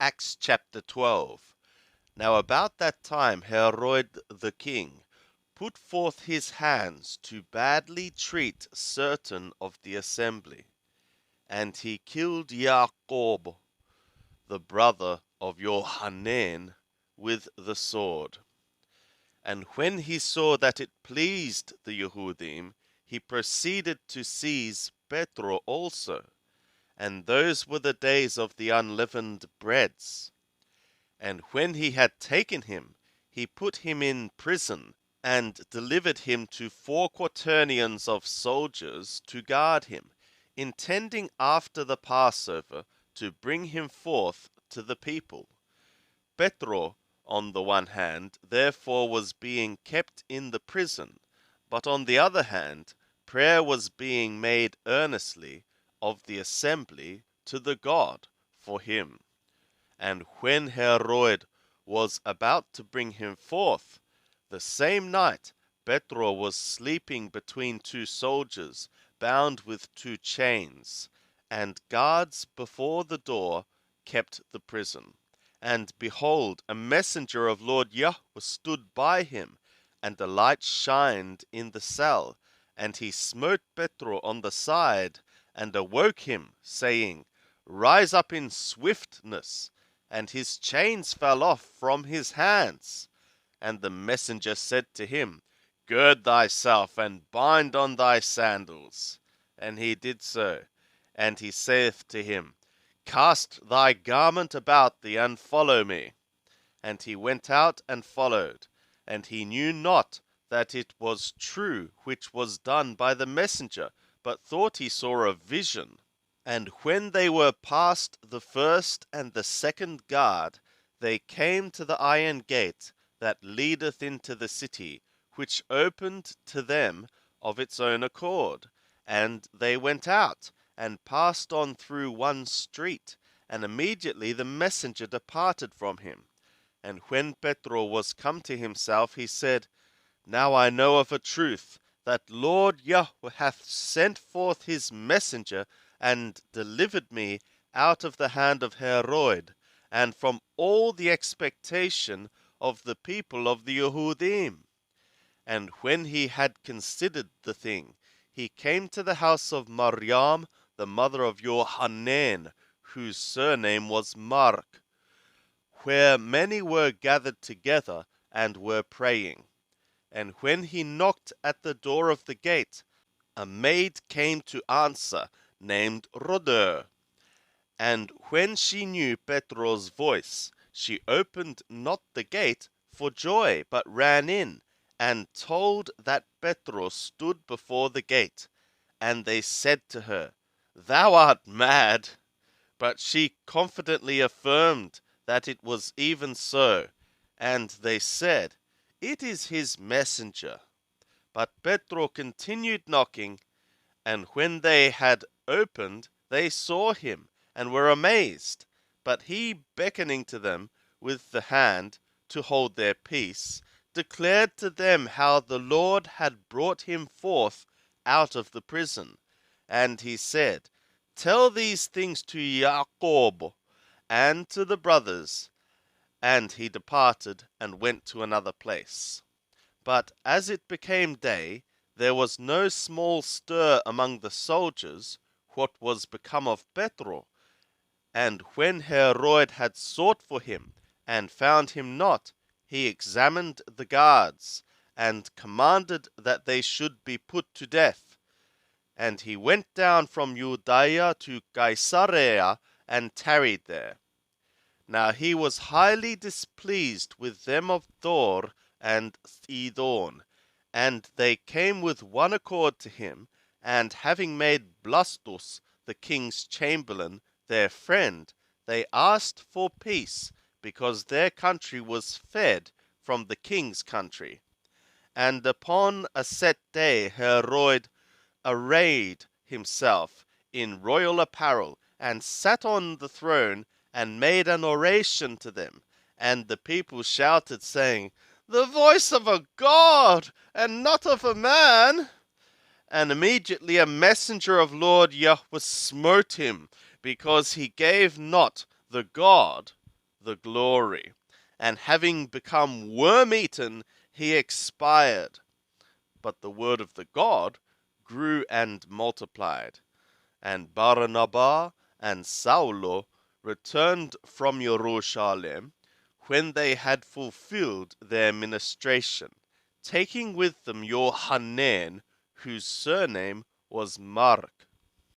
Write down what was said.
Acts chapter 12. Now about that time Herod the king put forth his hands to badly treat certain of the assembly, and he killed Jacob, the brother of Johanan, with the sword. And when he saw that it pleased the Yehudim, he proceeded to seize Petro also. And those were the days of the unleavened breads. And when he had taken him, he put him in prison, and delivered him to 4 quaternions of soldiers to guard him, intending after the Passover to bring him forth to the people. Petro, on the one hand, therefore was being kept in the prison, but on the other hand, prayer was being made earnestly of the assembly to the God for him. And when Herod was about to bring him forth, the same night Petro was sleeping between 2 soldiers, bound with 2 chains, and guards before the door kept the prison. And behold, a messenger of Lord Yahweh stood by him, and a light shined in the cell, and he smote Petro on the side, and awoke him, saying, Rise up in swiftness. And his chains fell off from his hands. And the messenger said to him, Gird thyself, and bind on thy sandals. And he did so. And he saith to him, Cast thy garment about thee, and follow me. And he went out and followed. And he knew not that it was true which was done by the messenger, but thought he saw a vision. And when they were past the first and the second guard, they came to the iron gate that leadeth into the city, which opened to them of its own accord. And they went out, and passed on through one street, and immediately the messenger departed from him. And when Petro was come to himself, he said, Now I know of a truth, that Lord Yahweh hath sent forth his messenger, and delivered me out of the hand of Herod, and from all the expectation of the people of the Yehudim. And when he had considered the thing, he came to the house of Maryam, the mother of Johanan, whose surname was Mark, where many were gathered together, and were praying. And when he knocked at the door of the gate, a maid came to answer, named Rhoda. And when she knew Petro's voice, she opened not the gate for joy, but ran in, and told that Petro stood before the gate. And they said to her, Thou art mad. But she confidently affirmed that it was even so. And they said, It is his messenger. But Petro continued knocking, and when they had opened, they saw him, and were amazed. But he, beckoning to them with the hand to hold their peace, declared to them how the Lord had brought him forth out of the prison. And he said, Tell these things to Jacob and to the brothers. And he departed, and went to another place. But as it became day, there was no small stir among the soldiers, what was become of Petro. And when Herod had sought for him, and found him not, he examined the guards, and commanded that they should be put to death. And he went down from Judea to Caesarea, and tarried there. Now he was highly displeased with them of Thor and Sidon, and they came with one accord to him, and having made Blastus, the king's chamberlain, their friend, they asked for peace, because their country was fed from the king's country. And upon a set day Herod arrayed himself in royal apparel, and sat on the throne, and made an oration to them. And the people shouted, saying, The voice of a God, and not of a man. And immediately a messenger of Lord Yahweh smote him, because he gave not the God the glory, and having become worm-eaten, he expired. But the word of the God grew and multiplied. And Barnabas and Saulo returned from Jerusalem when they had fulfilled their ministration, taking with them Johanan, whose surname was Mark,